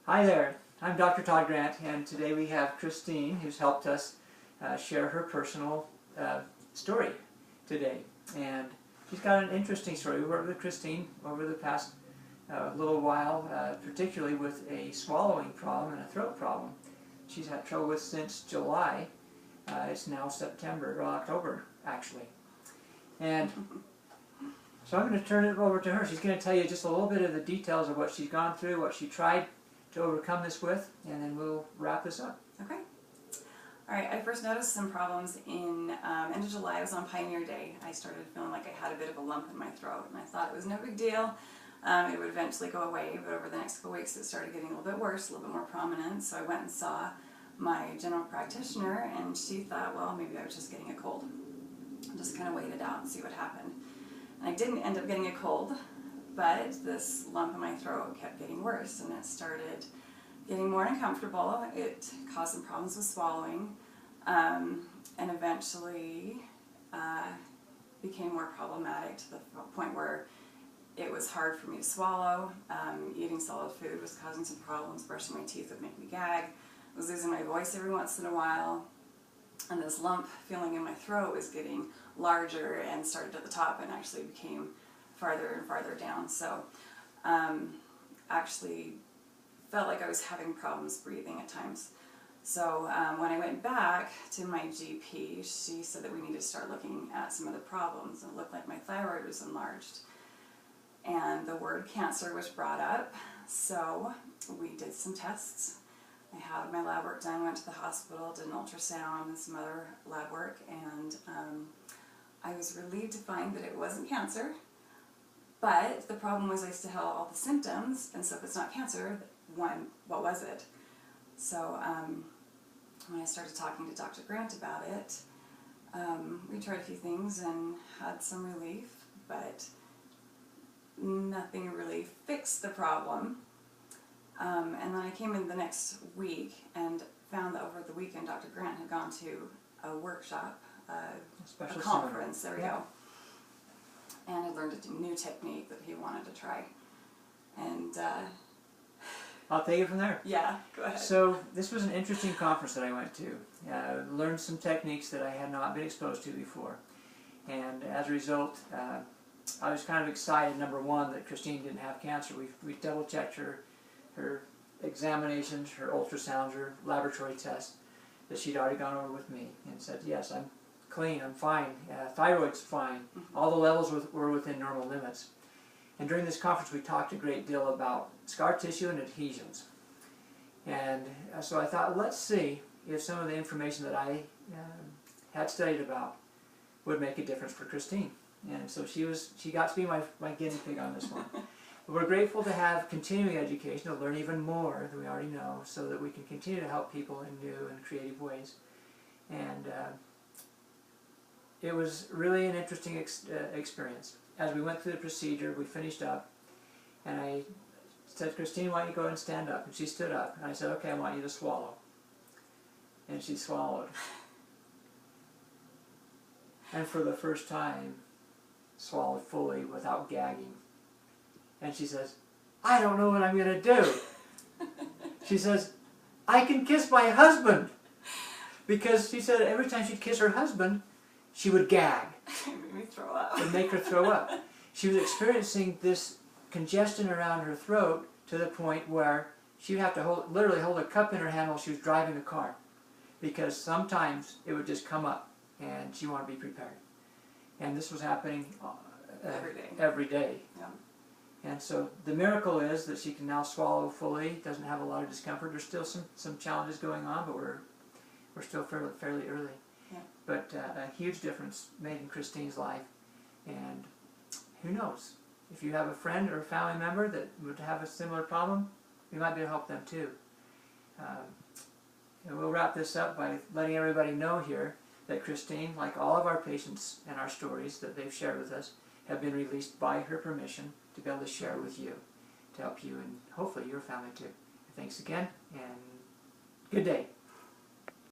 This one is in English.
Hi there, I'm Dr. Todd Grant, and today we have Christine, who's helped us share her personal story today. And she's got an interesting story. We worked with Christine over the past little while, particularly with a swallowing problem and a throat problem. She's had trouble with since July. It's now September, or October, actually. And so I'm going to turn it over to her. She's going to tell you just a little bit of the details of what she's gone through, what she tried to overcome this with, and then we'll wrap this up. Okay. All right, I first noticed some problems in end of July. I was on Pioneer Day. I started feeling like I had a bit of a lump in my throat, and I thought it was no big deal. It would eventually go away, but over the next couple weeks it started getting a little bit worse, a little bit more prominent, so I went and saw my general practitioner, and she thought, well, maybe I was just getting a cold. I just kind of waited out and see what happened. And I didn't end up getting a cold, but this lump in my throat kept getting worse, and it started getting more uncomfortable. It caused some problems with swallowing, and eventually became more problematic to the point where it was hard for me to swallow. Eating solid food was causing some problems. Brushing my teeth would make me gag. I was losing my voice every once in a while, and this lump feeling in my throat was getting larger and started at the top and actually became farther and farther down. So actually felt like I was having problems breathing at times. So when I went back to my GP, she said that we needed to start looking at some of the problems. It looked like my thyroid was enlarged, and the word cancer was brought up. So we did some tests. I had my lab work done, went to the hospital, did an ultrasound and some other lab work, and I was relieved to find that it wasn't cancer. But the problem was I still had all the symptoms, and so if it's not cancer, what was it? So when I started talking to Dr. Grant about it, we tried a few things and had some relief, but nothing really fixed the problem. And then I came in the next week and found that over the weekend Dr. Grant had gone to a workshop, a conference, there we go, and I learned a new technique that he wanted to try. And I'll take it from there. yeah, go ahead. So this was an interesting conference that I went to. Learned some techniques that I had not been exposed to before. And as a result, I was kind of excited, number one, that Christine didn't have cancer. We double-checked her examinations, her ultrasounds, her laboratory tests that she'd already gone over with me, and said, yes, I'm clean, I'm fine, thyroid's fine, all the levels were within normal limits. And during this conference we talked a great deal about scar tissue and adhesions. And so I thought, let's see if some of the information that I had studied about would make a difference for Christine. And so she got to be my guinea pig on this one. We're grateful to have continuing education, to learn even more than we already know, so that we can continue to help people in new and creative ways. And it was really an interesting experience. As we went through the procedure, we finished up, and I said, Christine, why don't you go ahead and stand up? And she stood up, and I said, okay, I want you to swallow. And she swallowed. And for the first time, swallowed fully without gagging. And she says, I don't know what I'm going to do. She says, I can kiss my husband. Because she said every time she'd kiss her husband, she would gag. It made me throw up. It would make her throw up. She was experiencing this congestion around her throat to the point where she would have to literally hold a cup in her hand while she was driving a car. Because sometimes it would just come up, and she wanted to be prepared. And this was happening every day. Yeah. And so the miracle is that she can now swallow fully, doesn't have a lot of discomfort. There's still some challenges going on, but we're still fairly early. Yeah. But a huge difference made in Christine's life. And who knows, if you have a friend or a family member that would have a similar problem, we might be able to help them too. And we'll wrap this up by letting everybody know here that Christine, like all of our patients and our stories that they've shared with us, have been released by her permission to be able to share with you, to help you and hopefully your family too. Thanks again, and good day.